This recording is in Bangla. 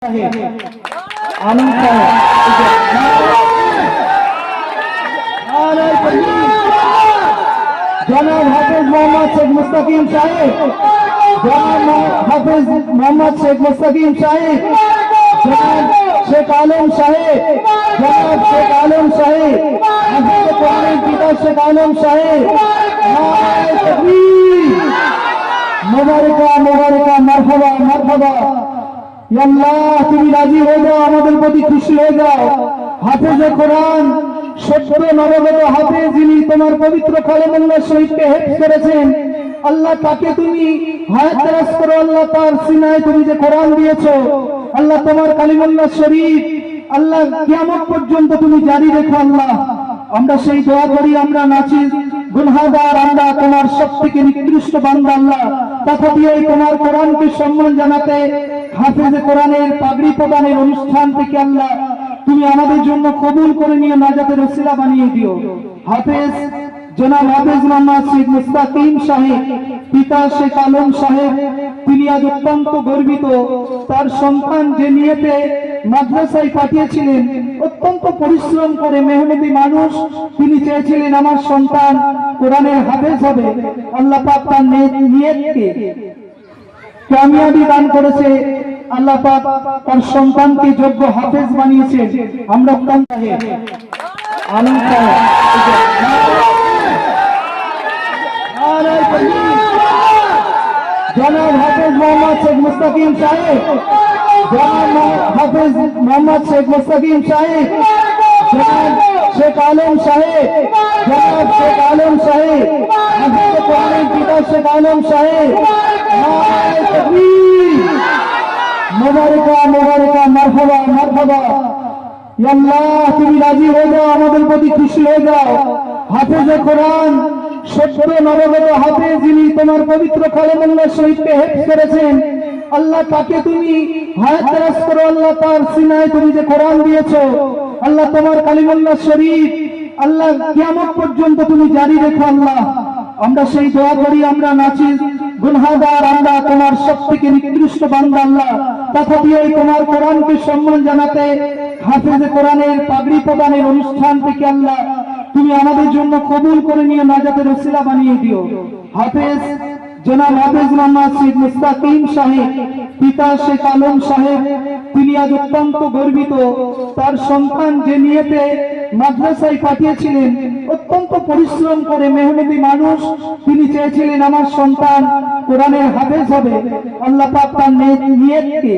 आलम जनाब हाफिज मोहम्मद शेख मुस्तकीम साहिब, जनाब हाफिज मोहम्मद शेख मुस्तकीम साहिब, जनाब शेख आलम साहिब, जनाब शेख आलम साहिब, हाफिज कुरान पिता शेख आलम साहिब, मुबारका मुबारका मरहबा मरहबा। আল্লাহ তুমি রাজি হয়ে যাও, আমাদের প্রতি খুশি হয়ে যাও। হাফেজে কোরআন সত্য নবগত হাফেজ যিনি তোমার পবিত্র কালামুল্লাহ শরীফকে হেফজ করেছেন, আল্লাহ তাকে তুমি হায়াত দারাজ করো। আল্লাহ তার সিনায় তুমি যে কোরআন দিয়েছো, আল্লাহ তোমার কালিমুল্লাহ শরীফ আল্লাহ কিয়ামত পর্যন্ত তুমি জারি রেখো। আল্লাহ আমরা সেই দোয়া করি, আমরা নাচিস গুনাহগার, আমরা তোমার সবথেকে নিকৃষ্ট বান্দা। আল্লাহ তথাপি এই তোমার কোরআনকে সম্মান জানাতে হাফেজে কোরআনের পাগড়ি প্রদানের অনুষ্ঠান থেকে আল্লাহ তুমি আমাদের জন্য কবুল করে নিয়ে নাজাতের ওসিলা বানিয়ে দিও। হাফেজ জনাব হাফেজ মোহাম্মদ শেখ মুস্তাকিম সাহেব, পিতা শেখ আলম সাহেব, তিনি আজ অত্যন্ত গর্বিত। তার সন্তান যে নিয়েতে মাদ্রাসায় পাঠিয়েছিলেন, অত্যন্ত পরিশ্রম করে মেহনতি মানুষ, তিনি চেয়েছিলেন আমার সন্তান কোরআনের হাফেজ হবে। আল্লাহ পাক তার নিয়তকে কামিয়াবি দান করেছে। আল্লাহ পাক তার সন্তানকে যোগ্য হাফেজ বানিয়েছে। আমরা আলম জনাব হাফেজ মোহাম্মদ শেখ মুস্তাকিম সাহেব, জনাব হাফেজ মোহাম্মদ শেখ মুস্তাকিম সাহেব, জনাব শেখ আলম সাহেব, জনাব শেখ আলম সাহেব, হাফেজ কোরআন পিতা শেখ আলম সাহেব, মুবারকা মুবারকা মারহাবা মারহাবা। আল্লাহ তুমি রাজি হয়ে যাও, আমাদের প্রতি খুশি হয়ে যাও। হাফেজে কোরআন সত্য নবগত হাফেজ যিনি তোমার পবিত্র কালামুল্লাহ শরীফকে হেফজ করেছেন, আল্লাহ তাকে তুমি হায়াত দারাজ করো। আল্লাহ তার সিনায় তুমি যে কোরআন দিয়েছো, আল্লাহ তোমার কালিমুল্লাহ শরীফ আল্লাহ কিয়ামত পর্যন্ত তুমি জারি রেখো। আল্লাহ আমরা সেই দোয়া করি, আমরা নাচিস গুনাহগার, আমরা তোমার সবথেকে নিকৃষ্ট বান্দা। আল্লাহ তথাপি এই তোমার কোরআনকে সম্মান জানাতে হাফেজে কোরআনের পাগড়ি প্রদানের অনুষ্ঠান থেকে আল্লাহ তুমি আমাদের জন্য কবুল করে নিয়ে নাজাতের ওসিলা বানিয়ে দিও। হাফেজ জনাব হাফেজ মোহাম্মদ শেখ মুস্তাকিম সাহেব, পিতা শেখ আলম সাহেব, তিনি আজ অত্যন্ত গর্বিত। তার সন্তান যে নিয়েতে মাদ্রাসায় পাঠিয়েছিলেন, অত্যন্ত পরিশ্রম করে মেহনতি মানুষ, তিনি চেয়েছিলেন আমার সন্তান কোরআনের হাফেজ হবে। আল্লাহ পাক তার নিয়তকে